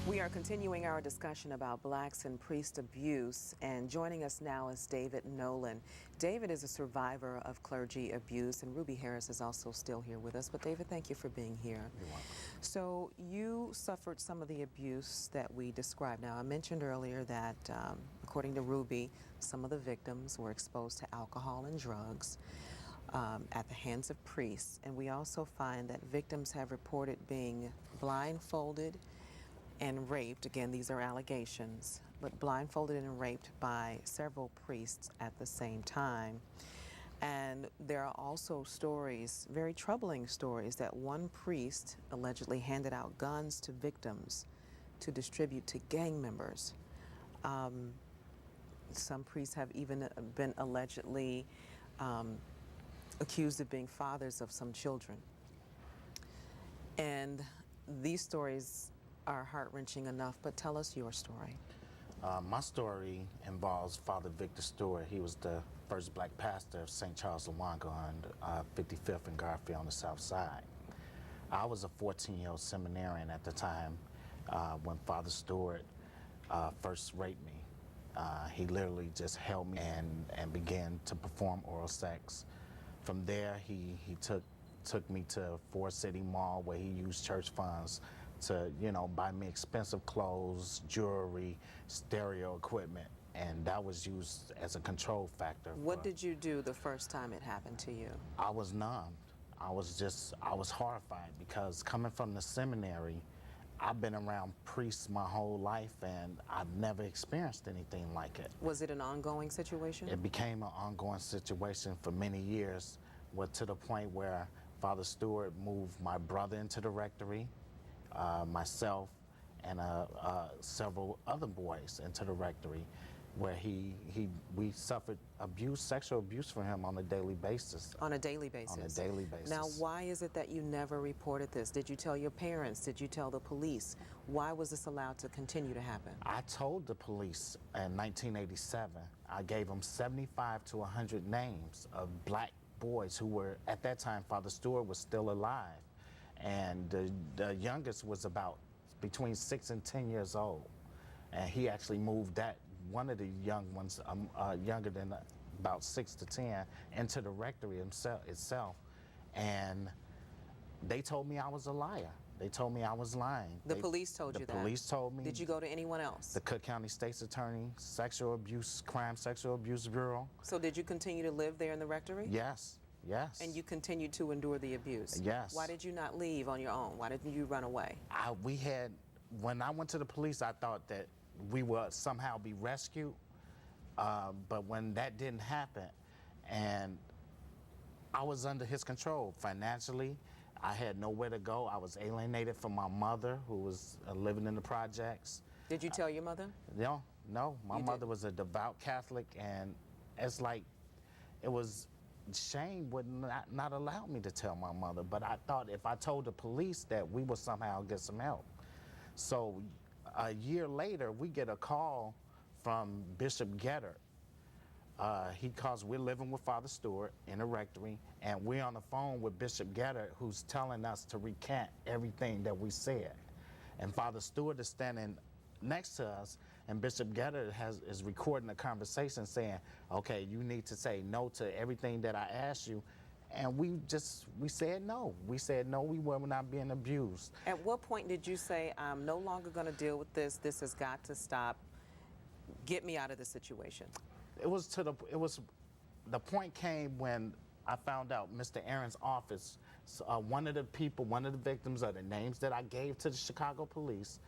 We are continuing our discussion about blacks and priest abuse, and joining us now is David Nolan. David is a survivor of clergy abuse, and Ruby Harris is also still here with us. But David, thank you for being here. You're welcome. So you suffered some of the abuse that we described. Now, I mentioned earlier that according to Ruby, some of the victims were exposed to alcohol and drugs at the hands of priests. And we also find that victims have reported being blindfolded and raped. Again, these are allegations, but blindfolded and raped by several priests at the same time. And there are also stories, very troubling stories, that one priest allegedly handed out guns to victims to distribute to gang members. Some priests have even been allegedly accused of being fathers of some children. And these stories are heart-wrenching enough, but tell us your story. My story involves Father Victor Stewart. He was the first black pastor of St. Charles Lawanga on 55th and Garfield on the south side. I was a 14-year-old seminarian at the time when Father Stewart first raped me. He literally just held me and began to perform oral sex. From there, he took me to Forest City Mall, where he used church funds to, buy me expensive clothes, jewelry, stereo equipment, and that was used as a control factor. What did you do the first time it happened to you? I was numb. I was horrified, because coming from the seminary, I've been around priests my whole life, and I've never experienced anything like it. Was it an ongoing situation? It became an ongoing situation for many years, to the point where Father Stewart moved my brother into the rectory, myself, and several other boys into the rectory, where we suffered sexual abuse from him on a daily basis. On a daily basis? On a daily basis. Now, why is it that you never reported this? Did you tell your parents? Did you tell the police? Why was this allowed to continue to happen? I told the police in 1987. I gave them 75 to 100 names of black boys who were, at that time, Father Stewart was still alive. And the youngest was about between 6 and 10 years old. And he actually moved one of the young ones, younger than about 6 to 10, into the rectory itself. And they told me I was a liar. They told me I was lying. The police told you that? The police told me. Did you go to anyone else? The Cook County State's Attorney, Sexual Abuse Bureau. So did you continue to live there in the rectory? Yes, yes. And you continued to endure the abuse? Yes. Why did you not leave on your own? Why didn't you run away? When I went to the police, I thought that we would somehow be rescued, but when that didn't happen, and I was under his control financially, I had nowhere to go. I was alienated from my mother, who was living in the projects. Did you tell your mother? No. My mother was a devout Catholic, and it's like, it was, shame would not allow me to tell my mother, but I thought if I told the police that we would somehow get some help. So a year later, we get a call from Bishop Getter. He calls, we're living with Father Stewart in a rectory, and we're on the phone with Bishop Getter, who's telling us to recant everything that we said. And Father Stewart is standing next to us, and Bishop Getter is recording a conversation saying, okay, you need to say no to everything that I asked you. And we said no. We said no, we were not being abused. At what point did you say, I'm no longer going to deal with this, this has got to stop, get me out of this situation? The point came when I found out Mr. Aaron's office, one of the victims of the names that I gave to the Chicago police,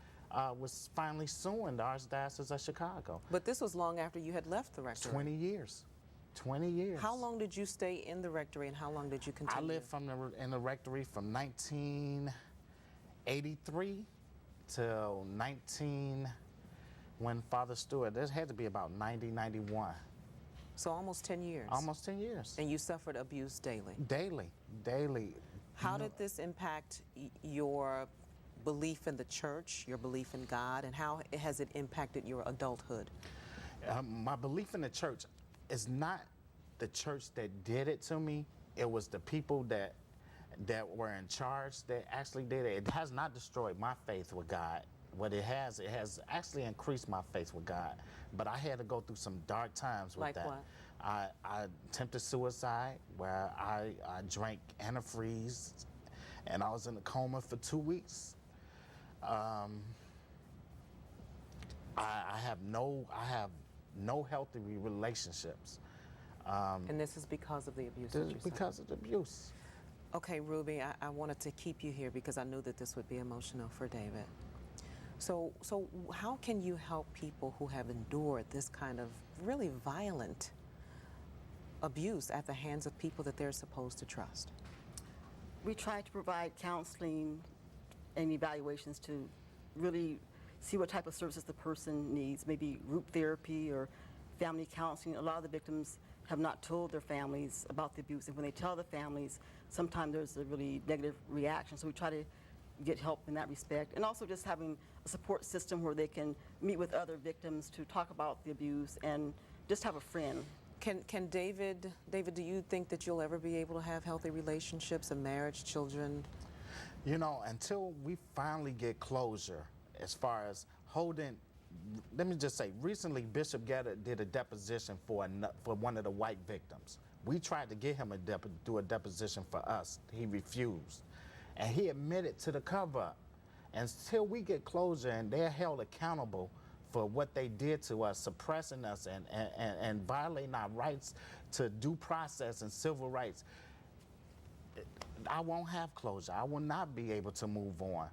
was finally suing the Archdiocese of Chicago. But this was long after you had left the rectory. 20 years. 20 years. How long did you stay in the rectory, and how long did you continue? I lived in the rectory from 1983 till when Father Stewart, there had to be about 90, 91. So almost 10 years. Almost 10 years. And you suffered abuse daily? Daily. How did this impact your belief in the church, your belief in God, and how has it impacted your adulthood? My belief in the church is not the church that did it to me. It was the people that were in charge that actually did it. It has not destroyed my faith with God what it has actually increased my faith with God. But I had to go through some dark times with Like that. what? I attempted suicide, where I drank antifreeze, and I was in a coma for 2 weeks. I have no healthy relationships. And this is because of the abuse that you suffered? Because of the abuse. Okay, Ruby, I wanted to keep you here because I knew that this would be emotional for David. So how can you help people who have endured this kind of really violent abuse at the hands of people that they're supposed to trust? We try to provide counseling and evaluations to really see what type of services the person needs, maybe group therapy or family counseling. A lot of the victims have not told their families about the abuse, and when they tell the families, sometimes there's a really negative reaction. So we try to get help in that respect, and also just having a support system where they can meet with other victims to talk about the abuse and just have a friend. Can David, do you think that you'll ever be able to have healthy relationships, a marriage, children? You know, until we finally get closure as far as holding, let me just say, recently Bishop Guetta did a deposition for one of the white victims. We tried to get him to do a deposition for us. He refused. And he admitted to the cover-up. Until we get closure and they're held accountable for what they did to us, suppressing us and violating our rights to due process and civil rights, I won't have closure. I will not be able to move on.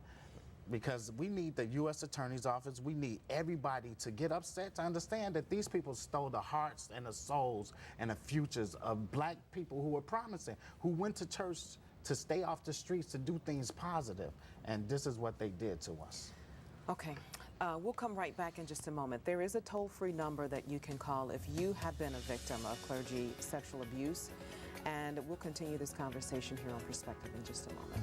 Because we need the U.S. Attorney's Office, we need everybody to get upset to understand that these people stole the hearts and the souls and the futures of black people who were promising, who went to church to stay off the streets, to do things positive. And this is what they did to us. Okay, we'll come right back in just a moment. There is a toll-free number that you can call if you have been a victim of clergy sexual abuse. And we'll continue this conversation here on Perspective in just a moment.